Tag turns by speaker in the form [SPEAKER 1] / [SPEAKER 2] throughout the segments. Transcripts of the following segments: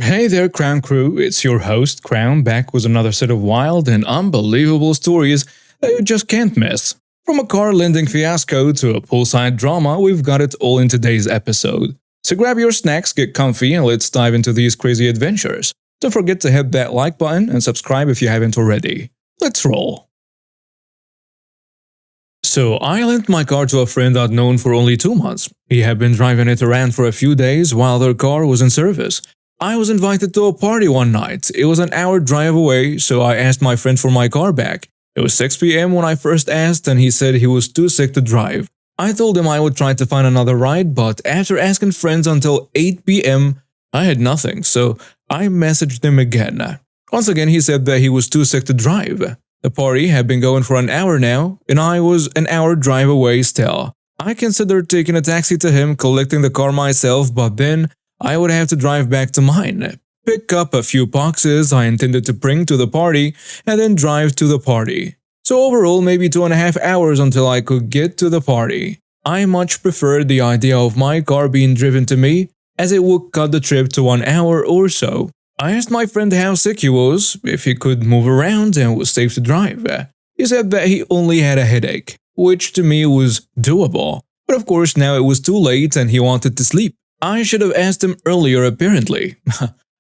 [SPEAKER 1] Hey there, Crown Crew, it's your host, Crown, back with another set of wild and unbelievable stories that you just can't miss. From a car lending fiasco to a poolside drama, we've got it all in today's episode. So grab your snacks, get comfy, and let's dive into these crazy adventures. Don't forget to hit that like button and subscribe if you haven't already. Let's roll. So I lent my car to a friend I'd known for only 2 months. He had been driving it around for a few days while their car was in service. I was invited to a party one night. It was an hour drive away, so I asked my friend for my car back. It was 6 p.m. when I first asked, and he said he was too sick to drive. I told him I would try to find another ride, but after asking friends until 8 p.m., I had nothing, so I messaged him again. Once again, he said that he was too sick to drive. The party had been going for an hour now, and I was an hour drive away still. I considered taking a taxi to him, collecting the car myself, but then I would have to drive back to mine, pick up a few boxes I intended to bring to the party, and then drive to the party. So overall, maybe 2.5 hours until I could get to the party. I much preferred the idea of my car being driven to me, as it would cut the trip to 1 hour or so. I asked my friend how sick he was, if he could move around and was safe to drive. He said that he only had a headache, which to me was doable. But of course now it was too late and he wanted to sleep. I should have asked him earlier apparently.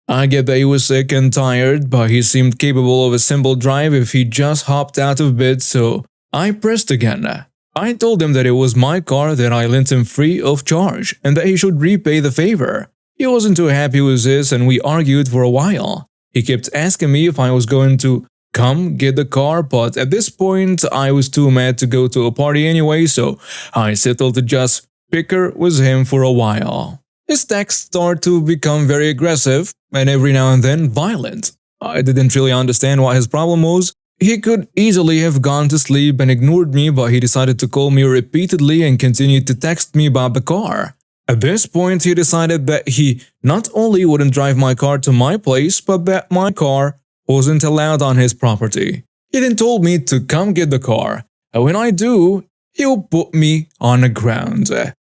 [SPEAKER 1] I get that he was sick and tired, but he seemed capable of a simple drive if he just hopped out of bed, so I pressed again. I told him that it was my car that I lent him free of charge, and that he should repay the favor. He wasn't too happy with this and we argued for a while. He kept asking me if I was going to come get the car, but at this point I was too mad to go to a party anyway, so I settled to just bicker with him for a while. His texts started to become very aggressive and every now and then violent. I didn't really understand what his problem was. He could easily have gone to sleep and ignored me, but he decided to call me repeatedly and continued to text me about the car. At this point, he decided that he not only wouldn't drive my car to my place, but that my car wasn't allowed on his property. He then told me to come get the car, and when I do, he will put me on the ground.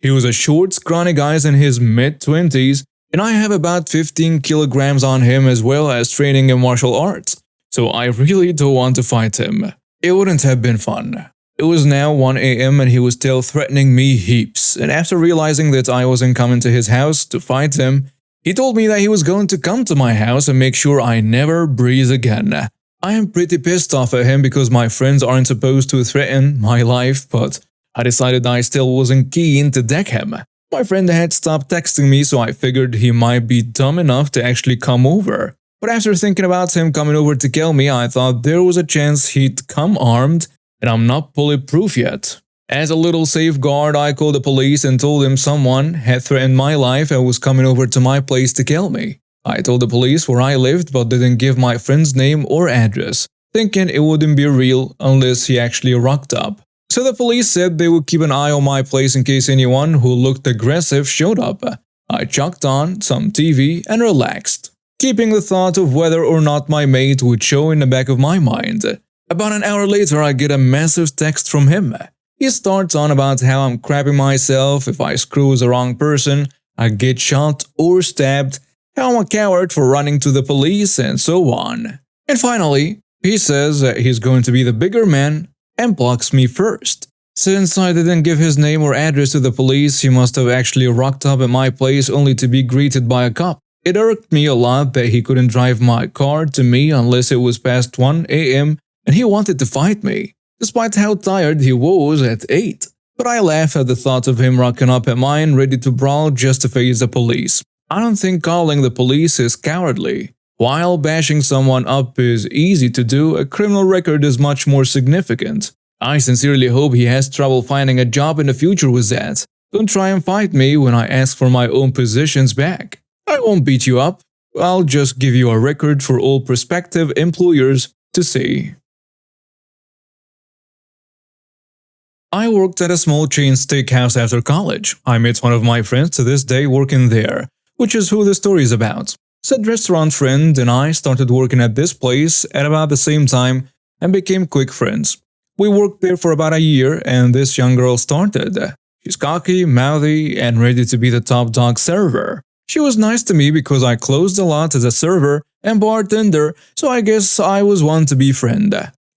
[SPEAKER 1] He was a short, scrawny guy in his mid-20s, and I have about 15 kilograms on him as well as training in martial arts, so I really don't want to fight him. It wouldn't have been fun. It was now 1 a.m. and he was still threatening me heaps, and after realizing that I wasn't coming to his house to fight him, he told me that he was going to come to my house and make sure I never breathe again. I am pretty pissed off at him because my friends aren't supposed to threaten my life, but I decided I still wasn't keen to deck him. My friend had stopped texting me, so I figured he might be dumb enough to actually come over. But after thinking about him coming over to kill me, I thought there was a chance he'd come armed, and I'm not bulletproof yet. As a little safeguard, I called the police and told them someone had threatened my life and was coming over to my place to kill me. I told the police where I lived but didn't give my friend's name or address, thinking it wouldn't be real unless he actually rocked up. So the police said they would keep an eye on my place in case anyone who looked aggressive showed up. I chucked on some TV and relaxed, keeping the thought of whether or not my mate would show in the back of my mind. About an hour later, I get a massive text from him. He starts on about how I'm crapping myself if I screw with the wrong person, I get shot or stabbed, how I'm a coward for running to the police, and so on. And finally, he says that he's going to be the bigger man and blocks me first. Since I didn't give his name or address to the police, he must have actually rocked up at my place only to be greeted by a cop. It irked me a lot that he couldn't drive my car to me unless it was past 1 a.m. and he wanted to fight me, despite how tired he was at 8. But I laughed at the thought of him rocking up at mine, ready to brawl just to face the police. I don't think calling the police is cowardly. While bashing someone up is easy to do, a criminal record is much more significant. I sincerely hope he has trouble finding a job in the future with that. Don't try and fight me when I ask for my own positions back. I won't beat you up. I'll just give you a record for all prospective employers to see. I worked at a small chain steakhouse after college. I met one of my friends to this day working there, which is who the story is about. Said restaurant friend and I started working at this place at about the same time and became quick friends. We worked there for about a year and this young girl started. She's cocky, mouthy, and ready to be the top dog server. She was nice to me because I closed a lot as a server and bartender, so I guess I was one to befriend.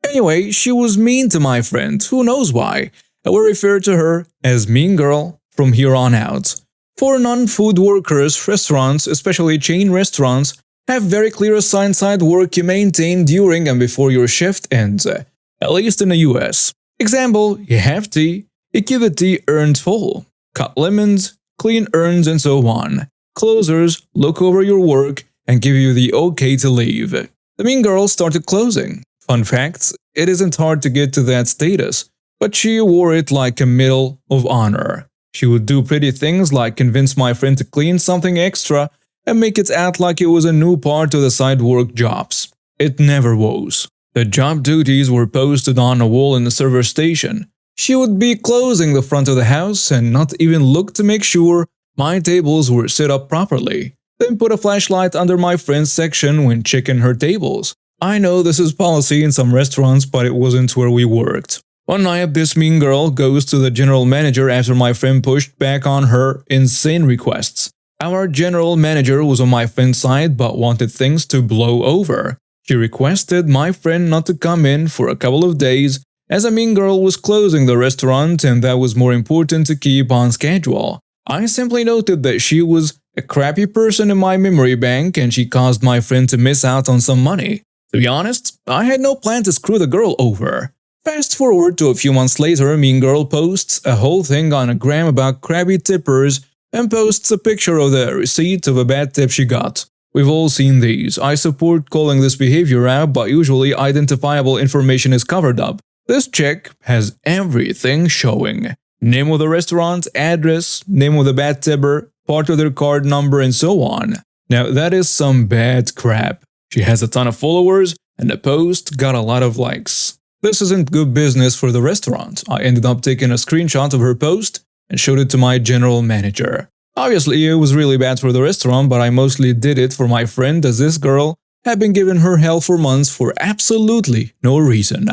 [SPEAKER 1] Anyway, she was mean to my friend, who knows why. I will refer to her as Mean Girl from here on out. For non-food workers, restaurants, especially chain restaurants, have very clear assigned side work you maintain during and before your shift ends, at least in the US. Example, you have tea, you give the tea earned full, cut lemons, clean urns and so on. Closers look over your work and give you the okay to leave. The Mean Girl started closing. Fun fact, it isn't hard to get to that status, but she wore it like a medal of honor. She would do pretty things like convince my friend to clean something extra and make it act like it was a new part of the side work jobs. It never was. The job duties were posted on a wall in the server station. She would be closing the front of the house and not even look to make sure my tables were set up properly. Then put a flashlight under my friend's section when checking her tables. I know this is policy in some restaurants, but it wasn't where we worked. One night, this Mean Girl goes to the general manager after my friend pushed back on her insane requests. Our general manager was on my friend's side but wanted things to blow over. She requested my friend not to come in for a couple of days as a Mean Girl was closing the restaurant and that was more important to keep on schedule. I simply noted that she was a crappy person in my memory bank and she caused my friend to miss out on some money. To be honest, I had no plan to screw the girl over. Fast forward to a few months later, Mean Girl posts a whole thing on a gram about crabby tippers and posts a picture of the receipt of a bad tip she got. We've all seen these. I support calling this behavior out, but usually identifiable information is covered up. This chick has everything showing. Name of the restaurant, address, name of the bad tipper, part of their card number and so on. Now that is some bad crap. She has a ton of followers and the post got a lot of likes. This isn't good business for the restaurant. I ended up taking a screenshot of her post and showed it to my general manager. Obviously, it was really bad for the restaurant, but I mostly did it for my friend as this girl had been giving her hell for months for absolutely no reason.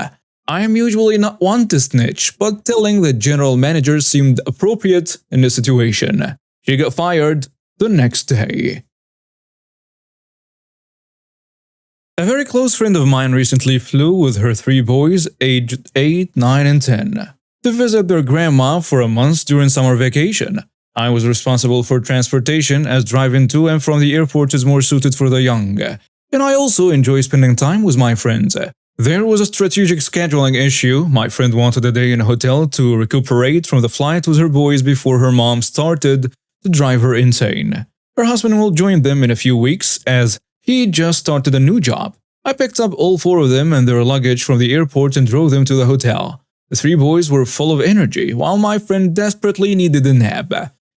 [SPEAKER 1] I am usually not one to snitch, but telling the general manager seemed appropriate in the situation. She got fired the next day. A very close friend of mine recently flew with her 3 boys aged 8, 9 and 10 to visit their grandma for a month during summer vacation. I was responsible for transportation as driving to and from the airport is more suited for the young. And I also enjoy spending time with my friends. There was a strategic scheduling issue. My friend wanted a day in a hotel to recuperate from the flight with her boys before her mom started to drive her insane. Her husband will join them in a few weeks as he just started a new job. I picked up all 4 of them and their luggage from the airport and drove them to the hotel. The 3 boys were full of energy, while my friend desperately needed a nap.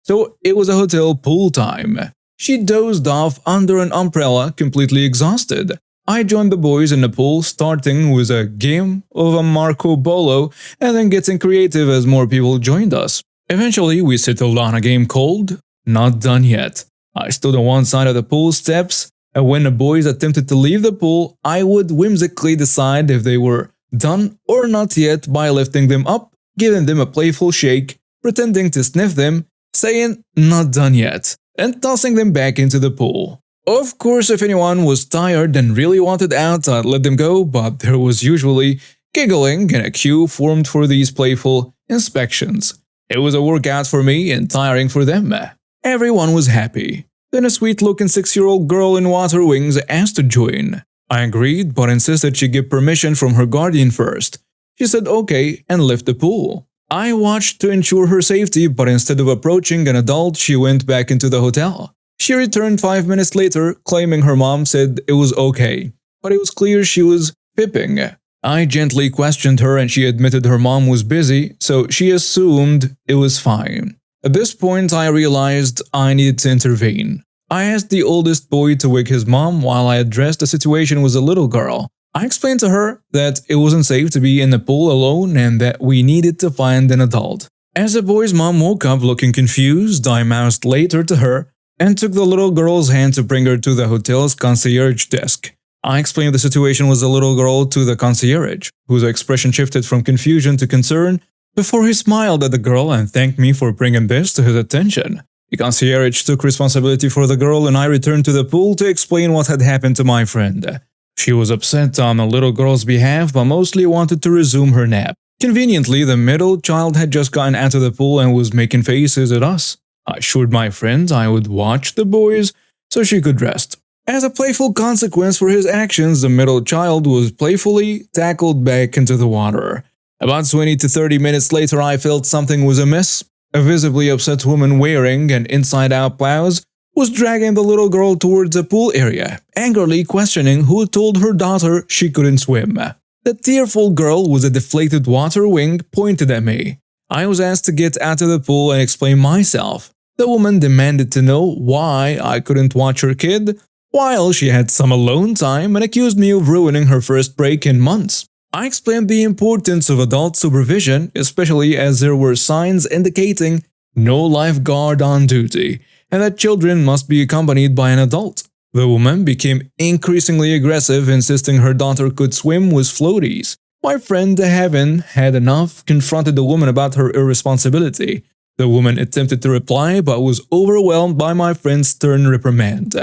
[SPEAKER 1] So it was a hotel pool time. She dozed off under an umbrella, completely exhausted. I joined the boys in the pool, starting with a game of a Marco Polo and then getting creative as more people joined us. Eventually, we settled on a game called Not Done Yet. I stood on one side of the pool steps, and when the boys attempted to leave the pool, I would whimsically decide if they were done or not yet by lifting them up, giving them a playful shake, pretending to sniff them, saying not done yet, and tossing them back into the pool. Of course, if anyone was tired and really wanted out, I'd let them go, but there was usually giggling and a queue formed for these playful inspections. It was a workout for me and tiring for them. Everyone was happy. Then a sweet-looking 6-year-old girl in water wings asked to join. I agreed, but insisted she get permission from her guardian first. She said okay and left the pool. I watched to ensure her safety, but instead of approaching an adult, she went back into the hotel. She returned 5 minutes later, claiming her mom said it was okay, but it was clear she was fibbing. I gently questioned her and she admitted her mom was busy, so she assumed it was fine. At this point, I realized I needed to intervene. I asked the oldest boy to wake his mom while I addressed the situation with a little girl. I explained to her that it wasn't safe to be in the pool alone and that we needed to find an adult. As the boy's mom woke up looking confused, I moused later to her and took the little girl's hand to bring her to the hotel's concierge desk. I explained the situation with the little girl to the concierge, whose expression shifted from confusion to concern before he smiled at the girl and thanked me for bringing this to his attention. The concierge took responsibility for the girl and I returned to the pool to explain what had happened to my friend. She was upset on the little girl's behalf but mostly wanted to resume her nap. Conveniently, the middle child had just gotten out of the pool and was making faces at us. I assured my friend I would watch the boys so she could rest. As a playful consequence for his actions, the middle child was playfully tackled back into the water. About 20 to 30 minutes later, I felt something was amiss. A visibly upset woman wearing an inside-out blouse was dragging the little girl towards the pool area, angrily questioning who told her daughter she couldn't swim. The tearful girl with a deflated water wing pointed at me. I was asked to get out of the pool and explain myself. The woman demanded to know why I couldn't watch her kid while she had some alone time and accused me of ruining her first break in months. I explained the importance of adult supervision, especially as there were signs indicating no lifeguard on duty and that children must be accompanied by an adult. The woman became increasingly aggressive, insisting her daughter could swim with floaties. My friend, having had enough, confronted the woman about her irresponsibility. The woman attempted to reply but was overwhelmed by my friend's stern reprimand.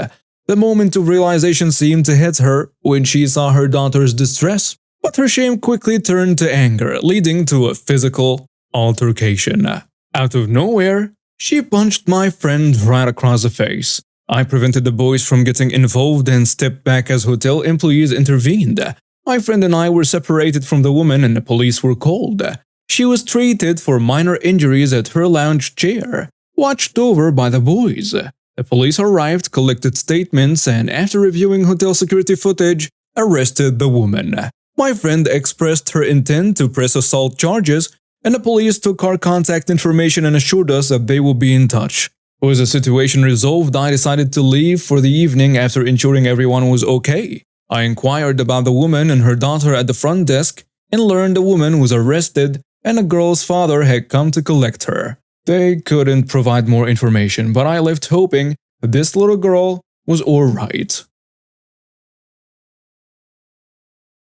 [SPEAKER 1] The moment of realization seemed to hit her when she saw her daughter's distress, but her shame quickly turned to anger, leading to a physical altercation. Out of nowhere, she punched my friend right across the face. I prevented the boys from getting involved and stepped back as hotel employees intervened. My friend and I were separated from the woman and the police were called. She was treated for minor injuries at her lounge chair, watched over by the boys. The police arrived, collected statements, and after reviewing hotel security footage, arrested the woman. My friend expressed her intent to press assault charges, and the police took our contact information and assured us that they will be in touch. With the situation resolved, I decided to leave for the evening after ensuring everyone was okay. I inquired about the woman and her daughter at the front desk and learned the woman was arrested and the girl's father had come to collect her. They couldn't provide more information, but I left hoping that this little girl was alright.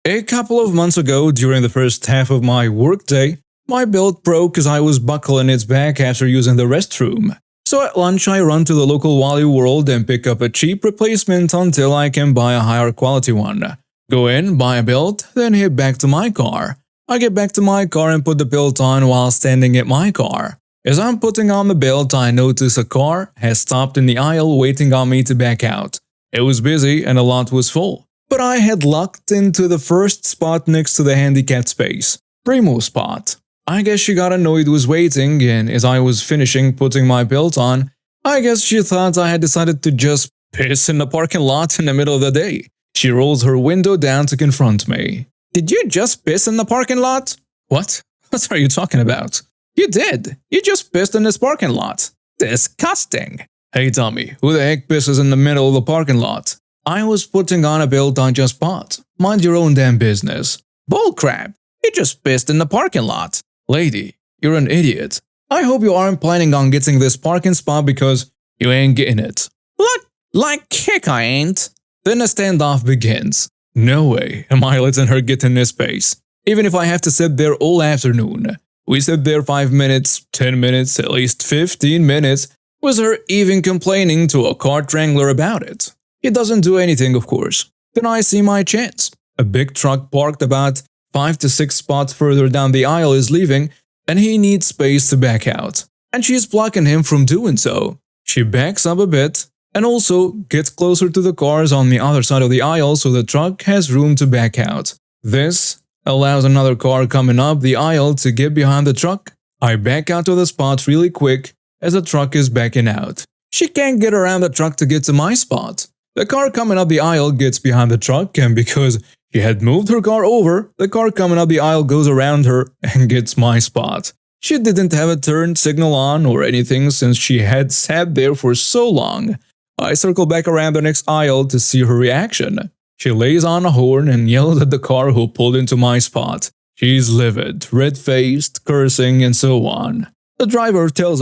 [SPEAKER 1] A couple of months ago, during the first half of my workday, my belt broke as I was buckling its back after using the restroom. So at lunch I run to the local Wally World and pick up a cheap replacement until I can buy a higher quality one. Go in, buy a belt, then head back to my car. I get back to my car and put the belt on while standing at my car. As I'm putting on the belt, I notice a car has stopped in the aisle waiting on me to back out. It was busy and a lot was full, but I had lucked into the first spot next to the handicapped space, primo spot. I guess she got annoyed with waiting, and as I was finishing putting my belt on, I guess she thought I had decided to just piss in the parking lot in the middle of the day. She rolls her window down to confront me. "Did you just piss in the parking lot?" "What? What are you talking about?" "You did. You just pissed in this parking lot. Disgusting." "Hey Tommy, who the heck pisses in the middle of the parking lot?" "I was putting on a belt I just bought. Mind your own damn business." "Bullcrap. You just pissed in the parking lot." "Lady, you're an idiot. I hope you aren't planning on getting this parking spot because you ain't getting it." "What? Like heck I ain't." Then the standoff begins. No way am I letting her get in this space, even if I have to sit there all afternoon. We sit there 5 minutes, 10 minutes, at least 15 minutes, with her even complaining to a cart wrangler about it. He doesn't do anything, of course. Then I see my chance. A big truck parked about 5 to 6 spots further down the aisle is leaving, and he needs space to back out. And she's blocking him from doing so. She backs up a bit, and also gets closer to the cars on the other side of the aisle so the truck has room to back out. This allows another car coming up the aisle to get behind the truck. I back out of the spot really quick as the truck is backing out. She can't get around the truck to get to my spot. The car coming up the aisle gets behind the truck, and because she had moved her car over, the car coming up the aisle goes around her and gets my spot. She didn't have a turn signal on or anything since she had sat there for so long. I circle back around the next aisle to see her reaction. She lays on a horn and yells at the car who pulled into my spot. She's livid, red-faced, cursing, and so on. The driver tells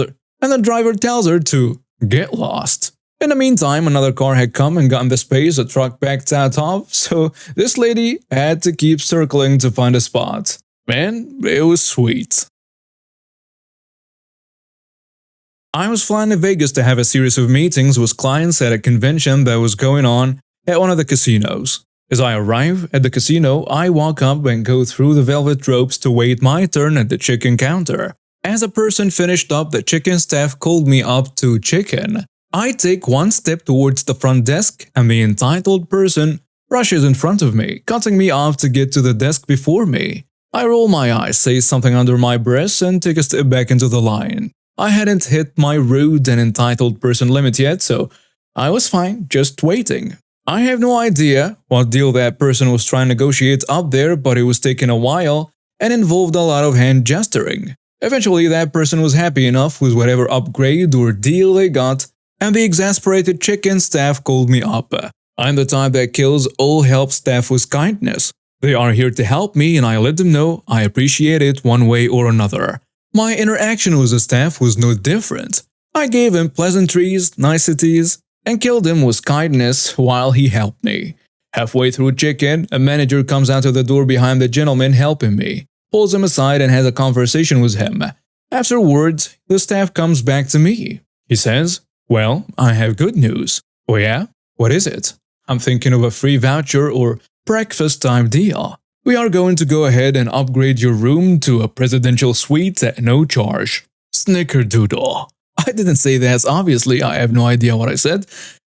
[SPEAKER 1] her to get lost. In the meantime, another car had come and gotten the space the truck backed out of, so this lady had to keep circling to find a spot. Man, it was sweet. I was flying to Vegas to have a series of meetings with clients at a convention that was going on at one of the casinos. As I arrive at the casino, I walk up and go through the velvet ropes to wait my turn at the chicken counter. As a person finished up, the chicken staff called me up to chicken. I take one step towards the front desk, and the entitled person rushes in front of me, cutting me off to get to the desk before me. I roll my eyes, say something under my breath, and take a step back into the line. I hadn't hit my rude and entitled person limit yet, so I was fine, just waiting. I have no idea what deal that person was trying to negotiate up there, but it was taking a while and involved a lot of hand gesturing. Eventually, that person was happy enough with whatever upgrade or deal they got, and the exasperated chicken staff called me up. I'm the type that kills all help staff with kindness. They are here to help me, and I let them know I appreciate it one way or another. My interaction with the staff was no different. I gave him pleasantries, niceties, and killed him with kindness while he helped me. Halfway through chicken, a manager comes out of the door behind the gentleman helping me, pulls him aside and has a conversation with him. Afterwards, the staff comes back to me. He says, "Well, I have good news." "Oh yeah? What is it?" "I'm thinking of a free voucher or breakfast time deal. We are going to go ahead and upgrade your room to a presidential suite at no charge." Snickerdoodle. I didn't say that, obviously, I have no idea what I said.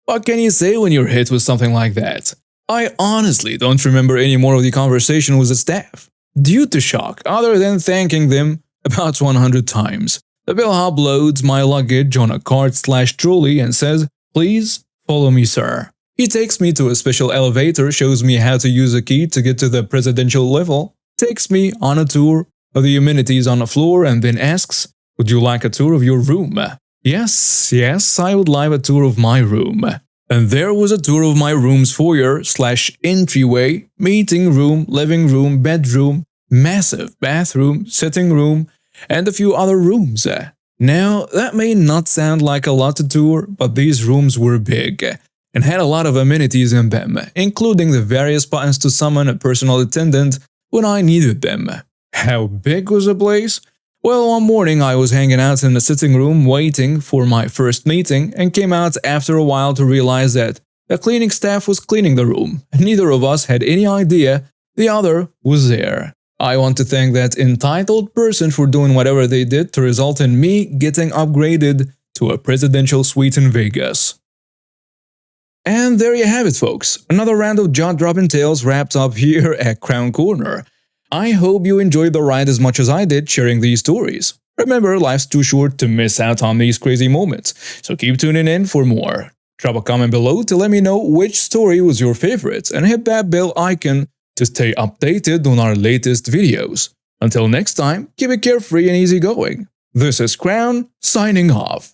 [SPEAKER 1] What can you say when you're hit with something like that? I honestly don't remember any more of the conversation with the staff. Due to shock, other than thanking them about 100 times, the bellhop loads my luggage on a cart/trolley and says, "Please follow me, sir." He takes me to a special elevator, shows me how to use a key to get to the presidential level, takes me on a tour of the amenities on the floor, and then asks, "Would you like a tour of your room?" Yes, I would like a tour of my room. And there was a tour of my room's foyer/entryway, meeting room, living room, bedroom, massive bathroom, sitting room, and a few other rooms. Now, that may not sound like a lot to tour, but these rooms were big and had a lot of amenities in them, including the various buttons to summon a personal attendant when I needed them. How big was the place? Well, one morning I was hanging out in the sitting room waiting for my first meeting and came out after a while to realize that the cleaning staff was cleaning the room, and neither of us had any idea the other was there. I want to thank that entitled person for doing whatever they did to result in me getting upgraded to a presidential suite in Vegas. And there you have it, folks. Another round of jaw-dropping tales wrapped up here at K-Korner. I hope you enjoyed the ride as much as I did sharing these stories. Remember, life's too short to miss out on these crazy moments, so keep tuning in for more. Drop a comment below to let me know which story was your favorite, and hit that bell icon to stay updated on our latest videos. Until next time, keep it carefree and easygoing. This is Crown, signing off.